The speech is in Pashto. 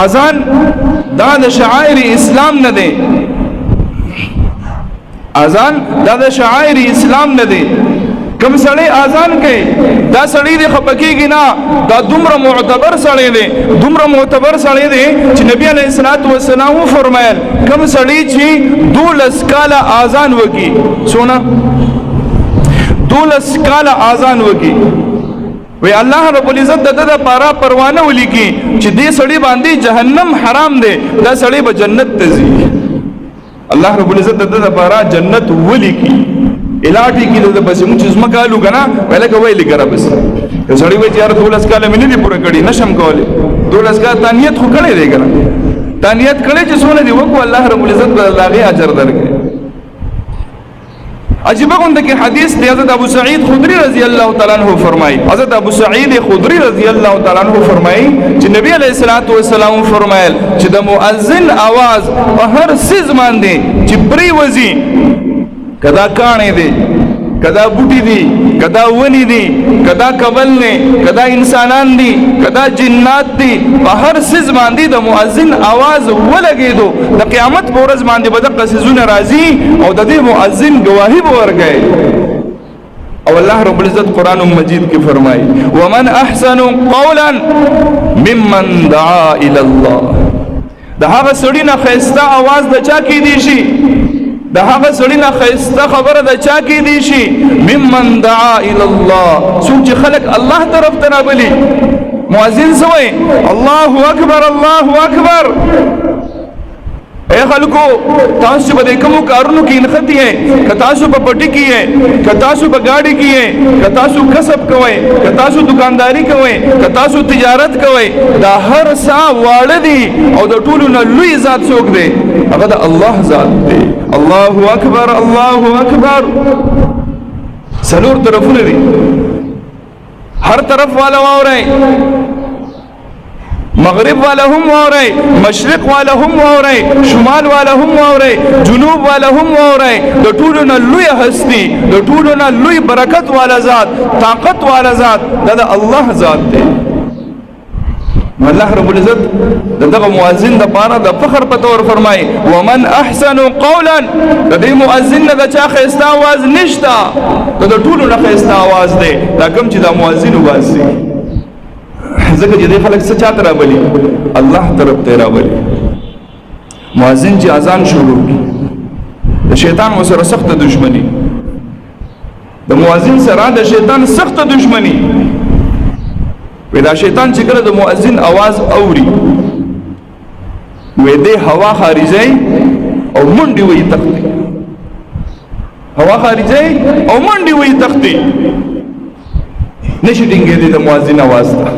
اذان دا د شعائر اسلام نه دی، اذان دا د شعائر اسلام نه دی. کم سړی اذان کوي دا سړی دی خپکیږي نه، دا دومره معتبر سړی دی، دومره معتبر سړی دی چې نبی علیہ الصلوۃ والسلام فرمایل کم سړی چې 12 کاله اذان وکي، سونا 12 کاله اذان وکي، وی الله رب العزت د پارا پروانه ولیکي چې دې سړی باندې جهنم حرام دی، دا سړی به جنت ته ځي. الله رب العزت د پارا جنت ولیکي الاټی کې د بس موږ چې مکالو کنه ولکه ویلې کرا بس یو سړی وی چې یار 12 کاله مې نه دي پوره کړی نشم کوله 12 کاله تانیت خو کړی دی کنه تانیت کړی چې سونه دی وکړو الله رب العزت به الله اجر درکړي. عجیب غونډه کې حدیث دی حضرت ابو سعید خدری رضی الله تعالی عنہ فرمایي، حضرت ابو سعید خدری رضی الله تعالی عنہ فرمایي چې نبی علیہ الصلوۃ والسلام فرمایل چې د مؤذن आवाज په هر سیز باندې چې پری وزي کدا کانه دي کدا بوټي دي کدا ونی دي کدا کبل نه کدا انسانان دي کدا جنات دي په هر سیز باندې د مؤذن आवाज ولګیدو د قیامت په ورځ باندې به د قصیزونه راځي او د دې مؤذن گواهی ورکړي. او الله رب العزت قرآن مجید کې فرمایي ومن احسن قولا ممن دعا الى الله، د هغه سړي نه خسته आवाज د چا کې دي شي، د هغه سړي نه خسته خبره د چا کې دي شي ممن دعا الى الله، څوک چې خلق الله طرف ته رابلي. مؤذن سوی الله اکبر الله اکبر. اے خلکو تاسو په کوم کارونو کې انختی ہے، که تاسو په پټی کې ہے، که تاسو په گاډي کې ہے، که تاسو کسب کوئ، که تاسو دکانداری کوئ، که تاسو تجارت کوئ، دا هر سا واړه دي او د ټولو نه لوی ذات څوک دی؟ هغه د الله ذات دی. الله اکبر الله اکبر. څلور طرفونه دي، هر طرف والا واورئ، مغرب والا هم واورئ، مشرق والا هم واورئ، شمال والا هم واورئ، جنوب والا هم واورئ. د ټولو نه لوی هستی، د ټولو نه لوی برکت والا ذات، طاقت والا ذات دا د الله ذات دی. الله رب العزت دغه مؤذن د پاره د فخر په تور فرمای ومن احسن قولا، د دې مؤذن د چا خسته आवाज نشتا، د ټولو نه خسته आवाज دی دا کوم چې د مؤذن واسي. ځکه چې د خلک څه چاته رابلي الله طرف ته رابلي. مؤذن چې اذان شروع کړي د شیطان سره سخت دښمنی، د مؤذن سره د شیطان سخت دښمنی. ودا شیطان چې کله د مؤذن आवाज اوري وې دې هوا خارجي او منډي وې تختی، هوا خارجي او منډي وې تختی، نشي ټینګې دې د مؤذن आवाज ته.